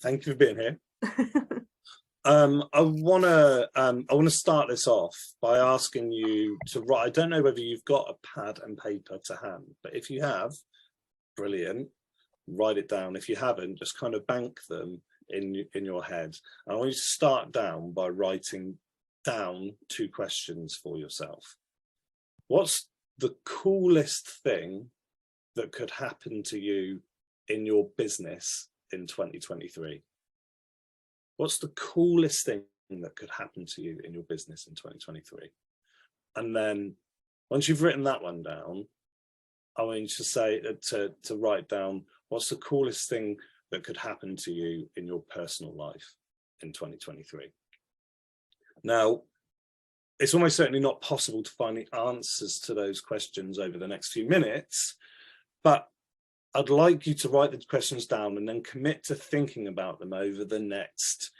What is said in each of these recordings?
Thank you for being here. I want to start this off by asking you to write. I don't know whether you've got a pad and paper to hand, but if you have, brilliant. Write it down. If you haven't, just kind of bank them in your head. And I want you to start down by writing down 2 questions for yourself. What's the coolest thing that could happen to you in your business in 2023? What's the coolest thing that could happen to you in your business in 2023? And then once you've written that one down, I want you to say to write down what's the coolest thing that could happen to you in your personal life in 2023. Now, it's almost certainly not possible to find the answers to those questions over the next few minutes, but I'd like you to write the questions down and then commit to thinking about them over the next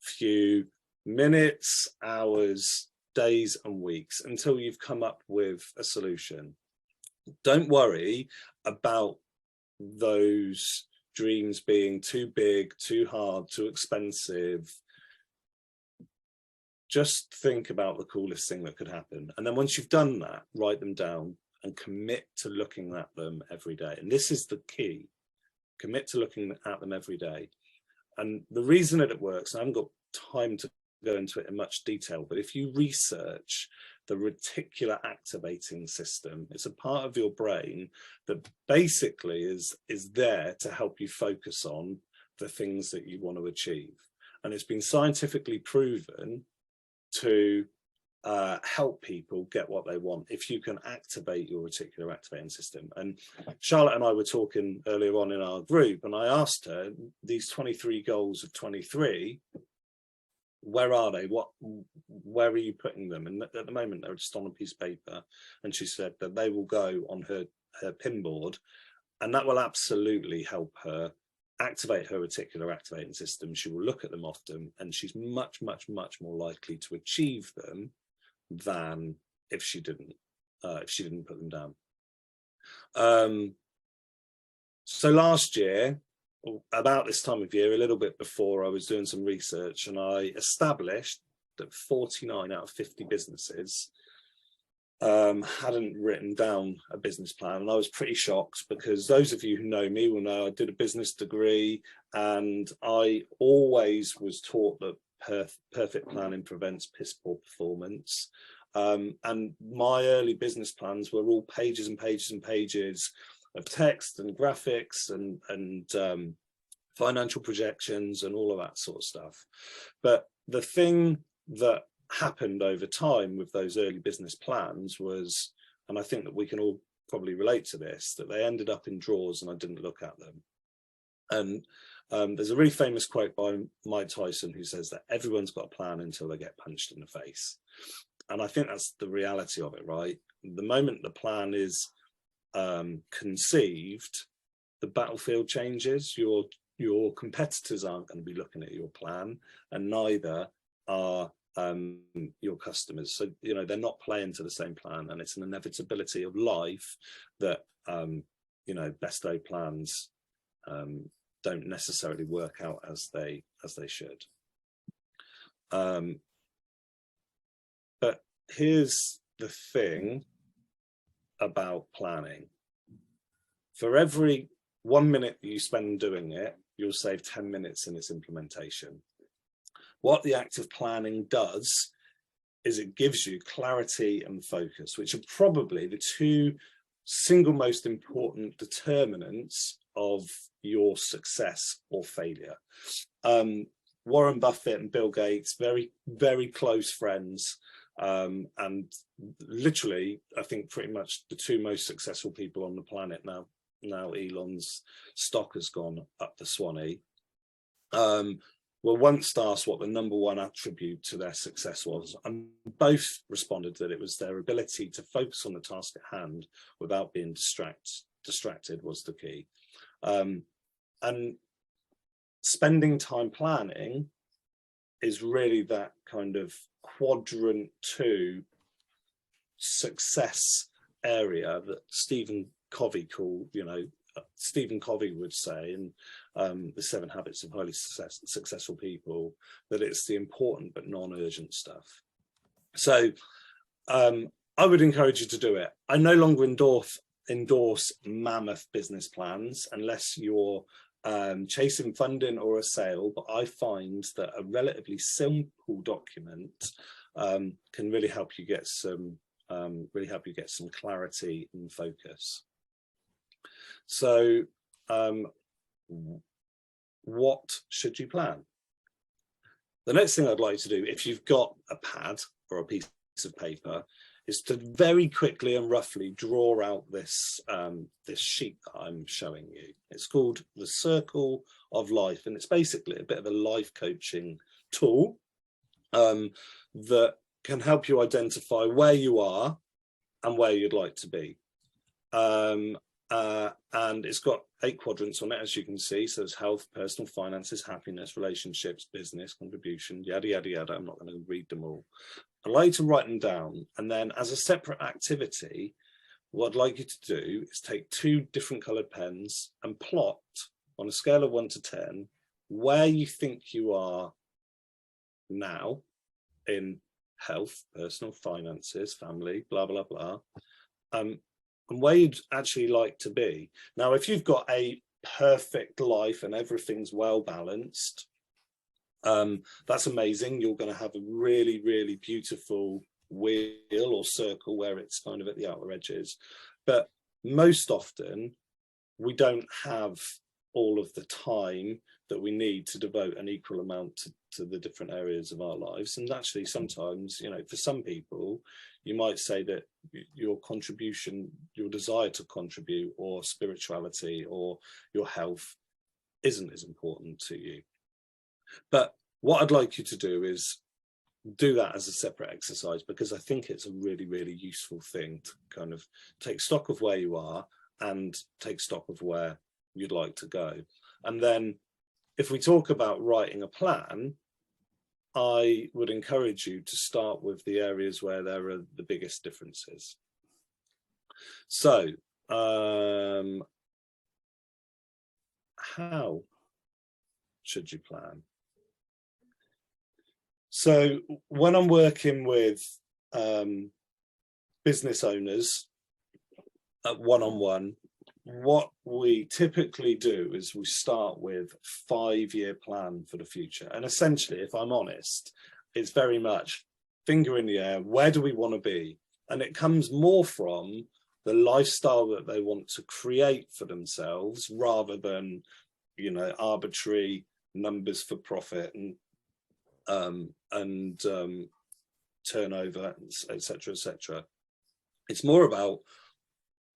few minutes, hours, days and weeks until you've come up with a solution. Don't worry about those dreams being too big, too hard, too expensive. Just think about the coolest thing that could happen. And then once you've done that, write them down and commit to looking at them every day. And this is the key. Commit to looking at them every day. And the reason that it works, I haven't got time to go into it in much detail, but if you research the reticular activating system, it's a part of your brain that basically is there to help you focus on the things that you want to achieve. And it's been scientifically proven to help people get what they want if you can activate your reticular activating system. And Charlotte and I were talking earlier on in our group, and I asked her, these 23 goals of 23, where are they? Where are you putting them? And at the moment they're just on a piece of paper, and she said that they will go on her pin board, and that will absolutely help her activate her reticular activating system. She will look at them often, and she's much more likely to achieve them than if she didn't put them down. So last year, about this time of year, a little bit before, I was doing some research, and I established that 49 out of 50 businesses hadn't written down a business plan. And I was pretty shocked, because those of you who know me will know I did a business degree, and I always was taught that perfect planning prevents piss poor performance. And my early business plans were all pages and pages and pages of text and graphics and financial projections and all of that sort of stuff. But the thing that happened over time with those early business plans was, and I think that we can all probably relate to this, that they ended up in drawers and I didn't look at them. And there's a really famous quote by Mike Tyson who says that everyone's got a plan until they get punched in the face. And I think that's the reality of it, right? The moment the plan is conceived, the battlefield changes. Your competitors aren't going to be looking at your plan, and neither are your customers. So, you know, they're not playing to the same plan, and it's an inevitability of life that, you know, best laid plans don't necessarily work out as they should. But here's the thing about planning. For every 1 minute that you spend doing it, you'll save 10 minutes in its implementation. What the active planning does is it gives you clarity and focus, which are probably the 2 single most important determinants of your success or failure. Warren Buffett and Bill Gates, very close friends, and literally, I think pretty much the 2 most successful people on the planet now. Now Elon's stock has gone up the Swanee. Were once asked what the #1 attribute to their success was, and both responded that it was their ability to focus on the task at hand without being distracted was the key. And spending time planning is really that kind of quadrant 2 success area that Stephen Covey called, you know, Stephen Covey would say in the 7 Habits of Highly Successful People, that it's the important but non-urgent stuff. So I would encourage you to do it. I no longer endorse mammoth business plans unless you're chasing funding or a sale, but I find that a relatively simple document can really help you get some clarity and focus. So what should you plan? The next thing I'd like to do, if you've got a pad or a piece of paper, is to very quickly and roughly draw out this this sheet that I'm showing you. It's called the Circle of Life, and it's basically a bit of a life coaching tool that can help you identify where you are and where you'd like to be. And it's got 8 quadrants on it, as you can see. So it's health, personal finances, happiness, relationships, business, contribution, yada, yada, yada. I'm not going to read them all. I'd like you to write them down. And then as a separate activity, what I'd like you to do is take 2 different coloured pens and plot on a scale of 1 to 10 where you think you are now in health, personal finances, family, blah, blah, blah. And where you'd actually like to be. Now, if you've got a perfect life and everything's well balanced, that's amazing. You're going to have a really, really beautiful wheel or circle where it's kind of at the outer edges. But most often, we don't have all of the time that we need to devote an equal amount to the different areas of our lives. And actually, sometimes, you know, for some people, you might say that your contribution, your desire to contribute, or spirituality or your health isn't as important to you. But what I'd like you to do is do that as a separate exercise, because I think it's a really, really useful thing to kind of take stock of where you are and take stock of where you'd like to go. And then if we talk about writing a plan, I would encourage you to start with the areas where there are the biggest differences. So, how should you plan? So when I'm working with business owners at one-on-one, what we typically do is we start with a 5-year plan for the future. And essentially, if I'm honest, it's very much finger in the air. Where do we want to be? And it comes more from the lifestyle that they want to create for themselves, rather than, you know, arbitrary numbers for profit and turnover, etc., etc. It's more about,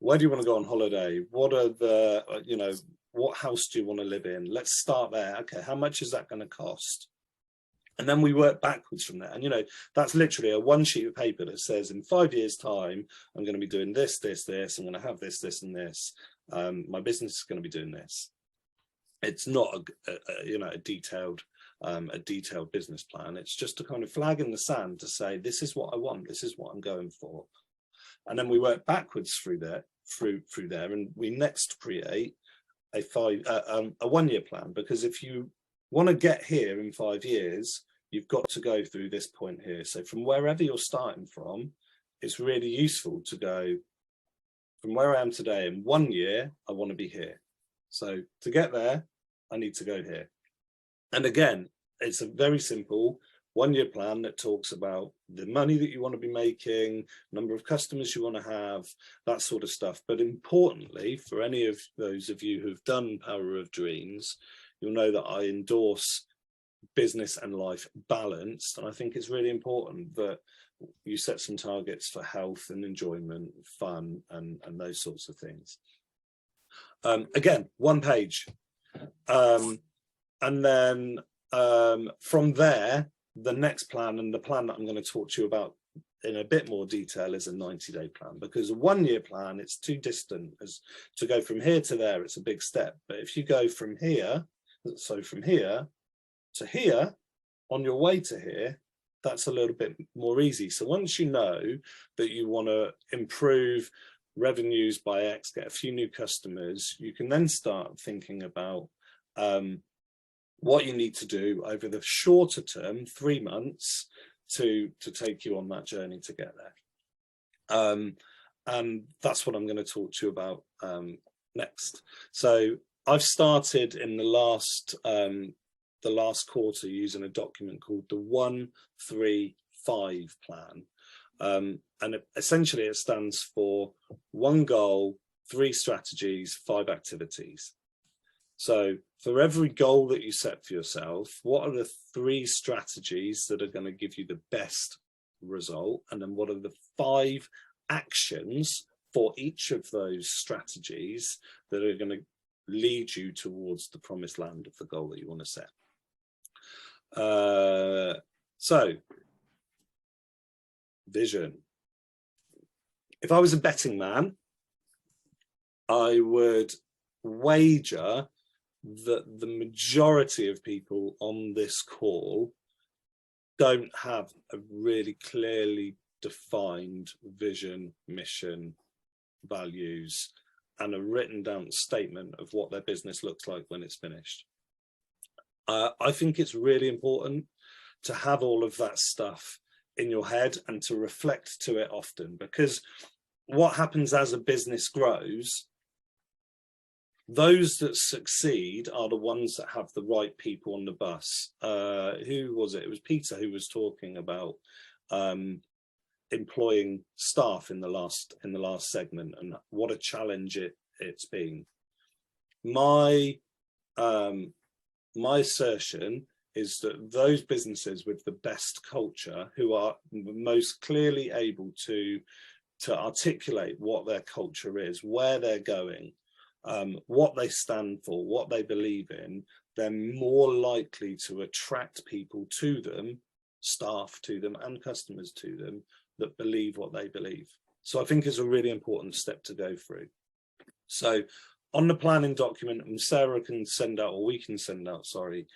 where do you want to go on holiday? What are the, you know, what house do you want to live in? Let's start there. Okay, how much is that going to cost? And then we work backwards from there. And, you know, that's literally a 1 sheet of paper that says, in 5 years' time, I'm going to be doing this, this, this. I'm going to have this, this, and this. My business is going to be doing this. It's not a detailed business plan. It's just a kind of flag in the sand to say, this is what I want. This is what I'm going for. And then we work backwards through there, and we next create a 1-year plan. Because if you want to get here in 5 years, you've got to go through this point here. So from wherever you're starting from, it's really useful to go from where I am today. In 1 year, I want to be here. So to get there, I need to go here. And again, it's a very simple 1-year plan that talks about the money that you want to be making, number of customers you want to have, that sort of stuff. But importantly, for any of those of you who've done Power of Dreams, you'll know that I endorse business and life balanced. And I think it's really important that you set some targets for health and enjoyment, fun, and those sorts of things. Again, 1 page. And then from there, the next plan, and the plan that I'm going to talk to you about in a bit more detail, is a 90-day plan. Because a 1-year plan, it's too distant. As to go from here to there, it's a big step. But if you go from here, so from here to here, on your way to here, that's a little bit more easy. So once you know that you want to improve revenues by X, get a few new customers, you can then start thinking about what you need to do over the shorter term, 3 months, to take you on that journey to get there. And that's what I'm going to talk to you about next. So I've started in the last quarter using a document called the 1-3-5 plan. And essentially it stands for 1 goal, 3 strategies, 5 activities. So for every goal that you set for yourself, what are the 3 strategies that are going to give you the best result? And then what are the 5 actions for each of those strategies that are going to lead you towards the promised land of the goal that you want to set? So vision. If I was a betting man, I would wager that the majority of people on this call don't have a really clearly defined vision, mission, values, and a written down statement of what their business looks like when it's finished. I think it's really important to have all of that stuff in your head and to reflect to it often, because what happens as a business grows, those that succeed are the ones that have the right people on the bus. Who was it? It was Peter who was talking about employing staff in the last segment, and what a challenge it's been. My assertion is that those businesses with the best culture, who are most clearly able to articulate what their culture is, where they're going, what they stand for, what they believe in, they're more likely to attract people to them, staff to them and customers to them, that believe what they believe. So I think it's a really important step to go through. So on the planning document, and Sarah can send out, or we can send out, sorry,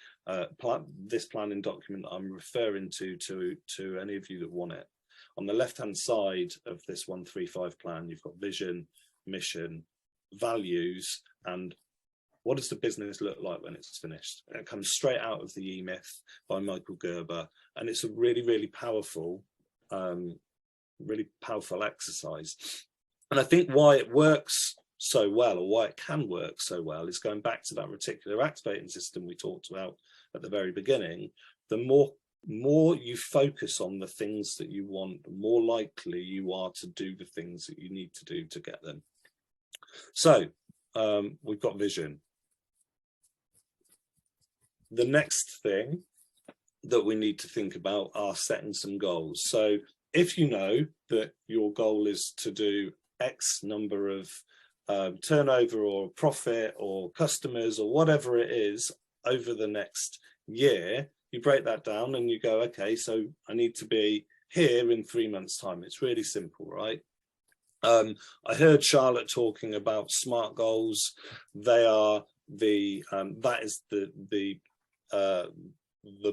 this planning document I'm referring to any of you that want it. On the left-hand side of this 1-3-5 plan, you've got vision, mission, values, and what does the business look like when it's finished? And it comes straight out of the E-Myth by Michael Gerber, and it's a really, really powerful exercise. And I think why it works so well, or why it can work so well, is going back to that reticular activating system we talked about at the very beginning. The more you focus on the things that you want, the more likely you are to do the things that you need to do to get them. So we've got vision. The next thing that we need to think about are setting some goals. So if you know that your goal is to do X number of turnover or profit or customers or whatever it is over the next year, you break that down and you go, okay, so I need to be here in 3 months' time. It's really simple, right? I heard Charlotte talking about SMART goals. They are that is the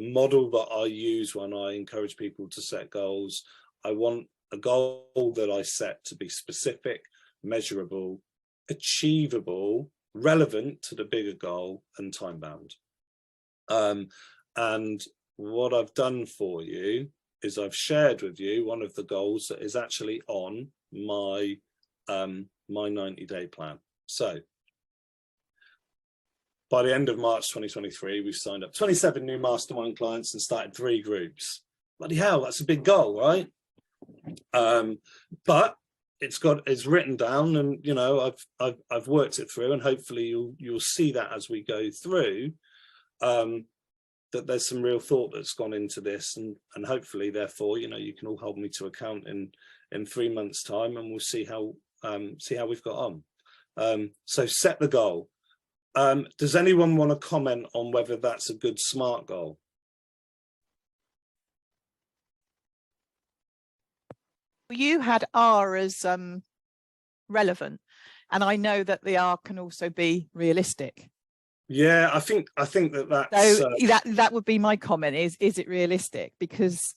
model that I use when I encourage people to set goals. I want a goal that I set to be specific, measurable, achievable, relevant to the bigger goal, and time bound. And what I've done for you is I've shared with you one of the goals that is actually on my my 90-day plan. So by the end of March 2023, we've signed up 27 new mastermind clients and started 3 groups. Bloody hell, that's a big goal, right? But it's written down, and you know, I've worked it through, and hopefully you'll see that as we go through, that there's some real thought that's gone into this, and hopefully, therefore, you know, you can all hold me to account in 3 months' time, and we'll see how we've got on. So set the goal. Does anyone want to comment on whether that's a good SMART goal? You had R as relevant, and I know that the R can also be realistic. Yeah, I think that's so that would be my comment. Is it realistic? Because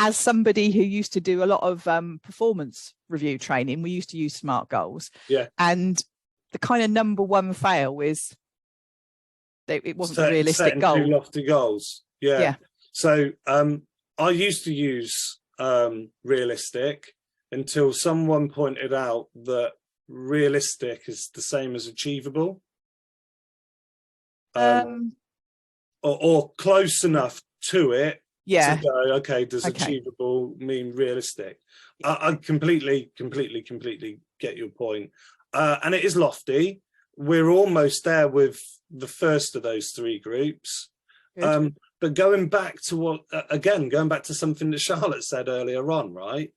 as somebody who used to do a lot of performance review training, we used to use SMART goals. Yeah. And the kind of number one fail is that it wasn't a realistic setting goal. too lofty goals. Yeah. Yeah. So I used to use realistic until someone pointed out that realistic is the same as achievable. Or close enough to it to go, okay, does achievable mean realistic? I completely get your point. And it is lofty. We're almost there with the first of those three groups. But going back to what, again, going back to something that Charlotte said earlier on, right?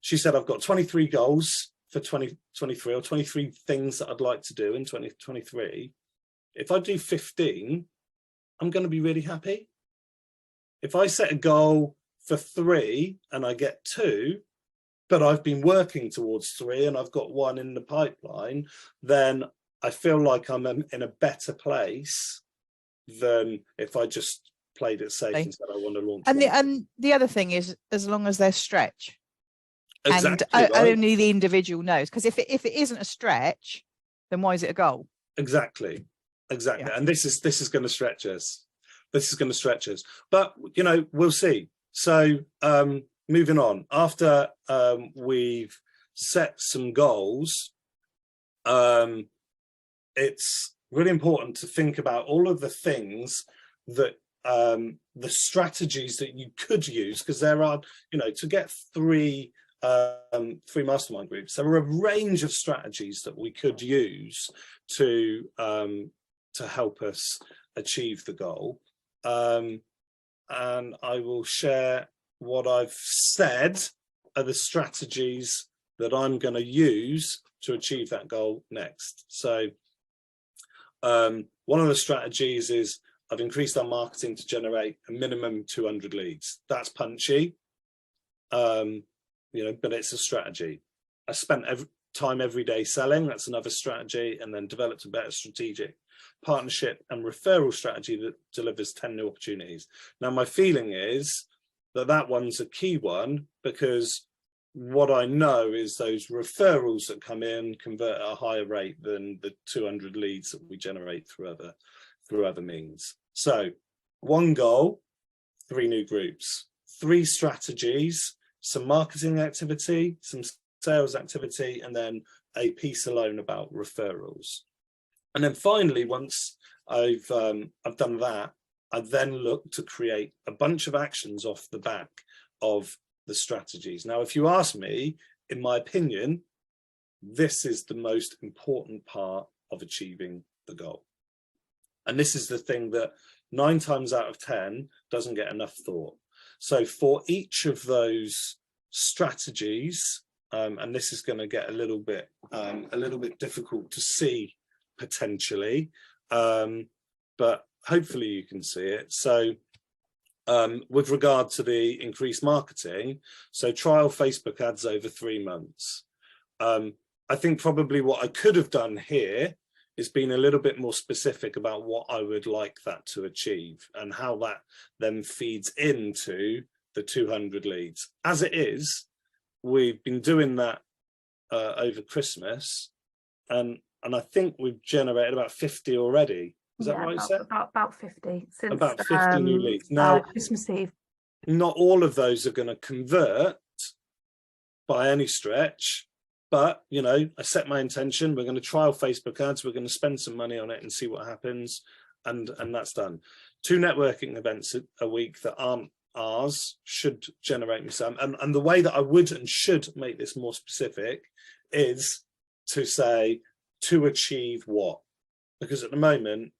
She said, I've got 23 goals for 2023, or 23 things that I'd like to do in 2023. If I do 15, I'm going to be really happy. If I set a goal for 3 and I get 2, but I've been working towards 3 and I've got 1 in the pipeline, then I feel like I'm in a better place than if I just played it safe and said I want to launch. And the other thing is, as long as they're stretch. Exactly, and right? only the individual knows, because if it isn't a stretch, then why is it a goal? Exactly. And this is going to stretch us. But you know, we'll see. So moving on, after we've set some goals, it's really important to think about all of the things that the strategies that you could use, because there are, you know, to get three mastermind groups, there are a range of strategies that we could use to help us achieve the goal. And I will share what I've said are the strategies that I'm going to use to achieve that goal next. So one of the strategies is I've increased our marketing to generate a minimum 200 leads. That's punchy, you know, but it's a strategy. I spent time every day selling. That's another strategy, and then developed a better strategic partnership and referral strategy that delivers 10 new opportunities. Now, my feeling is that that one's a key one, because what I know is those referrals that come in convert at a higher rate than the 200 leads that we generate through other means. So 1 goal, 3 new groups, 3 strategies, some marketing activity, some sales activity, and then a piece alone about referrals. And then finally, once I've done that, I then look to create a bunch of actions off the back of the strategies. Now, if you ask me, in my opinion, this is the most important part of achieving the goal. And this is the thing that 9 times out of 10 doesn't get enough thought. So for each of those strategies, and this is going to get a little bit difficult to see potentially, but hopefully you can see it. So with regard to the increased marketing, so trial Facebook ads over 3 months. I think probably what I could have done here is been a little bit more specific about what I would like that to achieve and how that then feeds into the 200 leads. As it is, we've been doing that over Christmas, and I think we've generated about 50 already. Is that right, Seth? About 50 since about 50 new leads. Now, Christmas Eve. Not all of those are going to convert by any stretch, but you know, I set my intention. We're going to trial Facebook ads. We're going to spend some money on it and see what happens, and that's done. 2 networking events a week that aren't ours should generate me some. And the way that I would and should make this more specific is to say, to achieve what? Because at the moment,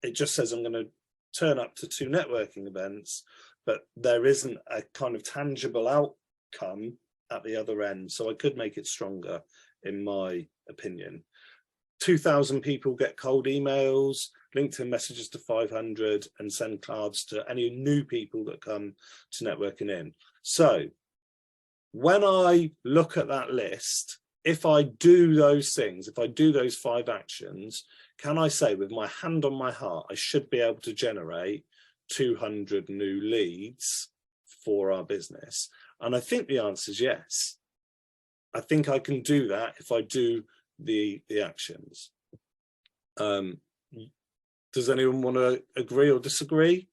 it just says I'm going to turn up to 2 networking events, but there isn't a kind of tangible outcome at the other end. So I could make it stronger, in my opinion. 2,000 people get cold emails, LinkedIn messages to 500, and send cards to any new people that come to networking in. So when I look at that list, if I do those things, if I do those 5 actions, can I say with my hand on my heart, I should be able to generate 200 new leads for our business? And I think the answer is yes. I think I can do that if I do the actions. Does anyone want to agree or disagree?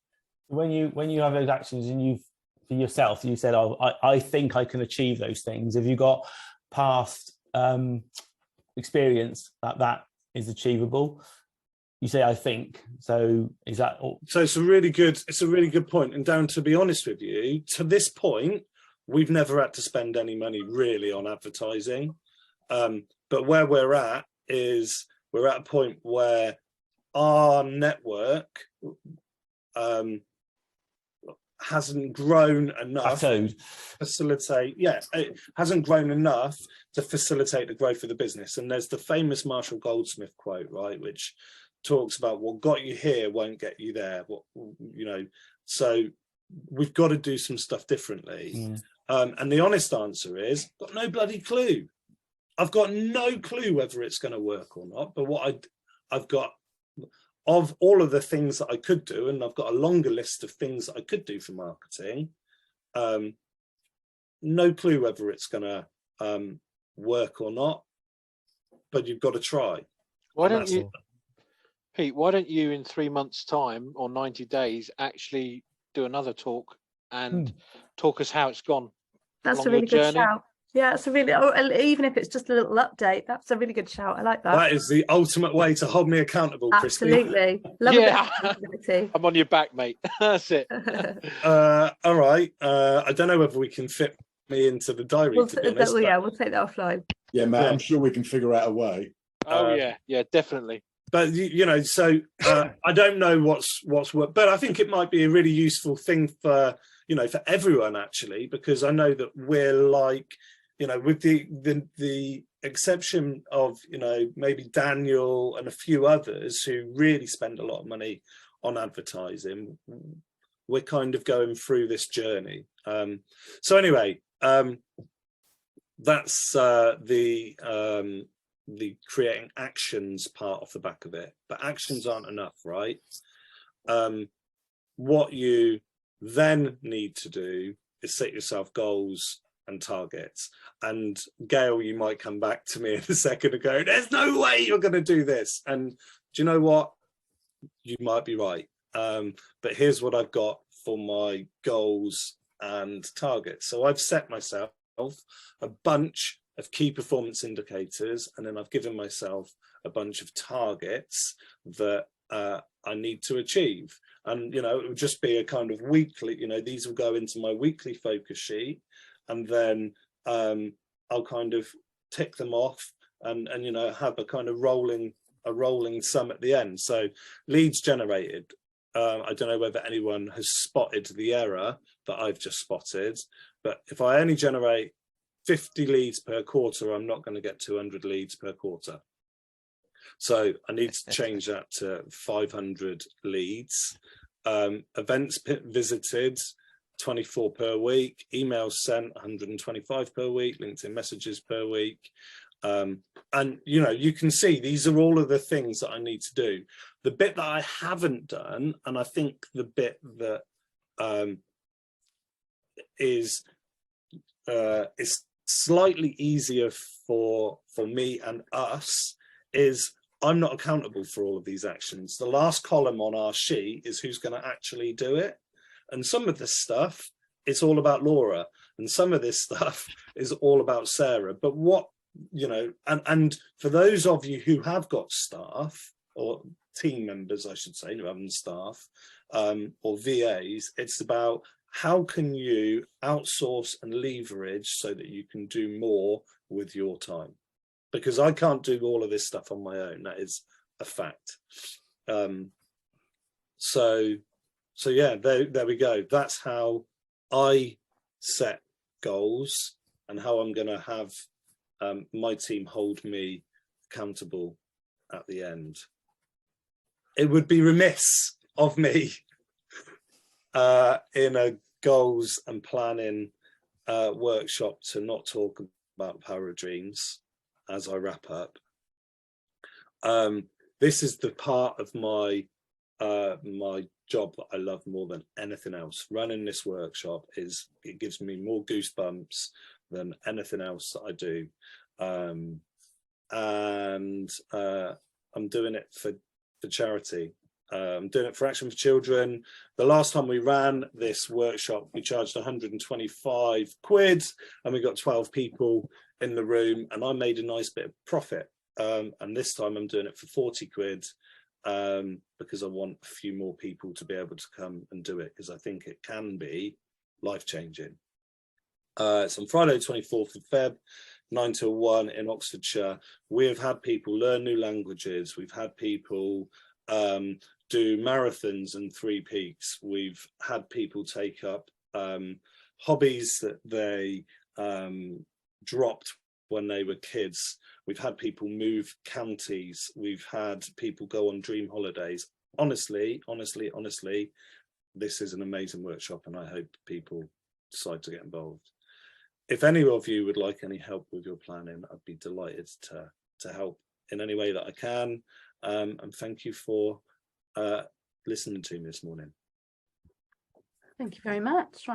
When you have those actions and for yourself, you said, oh, I think I can achieve those things. Have you got past experience that is achievable? You say, I think. So is that all? So it's a really good point. And Dan, to be honest with you, to this point, we've never had to spend any money really on advertising. But where we're at is we're at a point where our network hasn't grown enough to facilitate. Yeah, it hasn't grown enough to facilitate the growth of the business. And there's the famous Marshall Goldsmith quote, right, which talks about what got you here won't get you there. What, you know, so we've got to do some stuff differently. And the honest answer is, got no bloody clue. I've got no clue whether it's going to work or not. But what I've got, of all of the things that I could do, and I've got a longer list of things that I could do for marketing, no clue whether it's going to work or not, but you've got to try. Why don't you, Pete, why don't you in 3 months' time or 90 days actually do another talk and talk us how it's gone? That's a really good shout. Yeah, it's a really, even if it's just a little update, that's a really good shout. I like that. That is the ultimate way to hold me accountable, Absolutely. Christy. Love Yeah. it. I'm on your back, mate. That's it. All right. I don't know whether we can fit me into the diary, to be honest. Yeah, we'll take that offline. Yeah, Matt, I'm sure we can figure out a way. Oh, yeah, definitely. But, you know, so I don't know what's what, but I think it might be a really useful thing for, you know, for everyone, actually, because I know that we're like, you know, with the exception of, you know, maybe Daniel and a few others who really spend a lot of money on advertising, we're kind of going through this journey. So anyway, that's the creating actions part off the back of it, but actions aren't enough, right? What you then need to do is set yourself goals and targets. And Gail, you might come back to me in a second and go, there's no way you're going to do this. And do you know what? You might be right. But here's what I've got for my goals and targets. So I've set myself a bunch of key performance indicators, and then I've given myself a bunch of targets that I need to achieve. And, you know, it would just be a kind of weekly, you know, these will go into my weekly focus sheet, and then I'll kind of tick them off and you know, have a kind of rolling sum at the end. So leads generated. I don't know whether anyone has spotted the error that I've just spotted, but if I only generate 50 leads per quarter, I'm not going to get 200 leads per quarter. So I need to change that to 500 leads. Events visited, 24 per week. Emails sent, 125 per week. LinkedIn messages per week. And, you know, you can see these are all of the things that I need to do. The bit that I haven't done, and I think the bit that is slightly easier for me and us, is I'm not accountable for all of these actions. The last column on our sheet is who's going to actually do it. And some of this stuff, it's all about Laura, and some of this stuff is all about Sarah. But what, you know, and for those of you who have got staff, or team members, I should say, rather than staff, or VAs, it's about how can you outsource and leverage so that you can do more with your time? Because I can't do all of this stuff on my own. That is a fact. So yeah, there we go. That's how I set goals and how I'm going to have my team hold me accountable at the end. It would be remiss of me in a goals and planning workshop to not talk about Power of Dreams as I wrap up. This is the part of my my job that I love more than anything else. Running this workshop it gives me more goosebumps than anything else that I do. And I'm doing it for charity. I'm doing it for Action for Children. The last time we ran this workshop, we charged 125 quid and we got 12 people in the room, and I made a nice bit of profit. And this time I'm doing it for 40 quid because I want a few more people to be able to come and do it, because I think it can be life-changing. It's on Friday, 24th of Feb, 9 till 1 in Oxfordshire. We have had people learn new languages. We've had people do marathons and 3 peaks. We've had people take up hobbies that they dropped when they were kids. We've had people move counties. We've had people go on dream holidays. Honestly, this is an amazing workshop, and I hope people decide to get involved. If any of you would like any help with your planning, I'd be delighted to help in any way that I can. And thank you for listening to me this morning. Thank you very much. Right.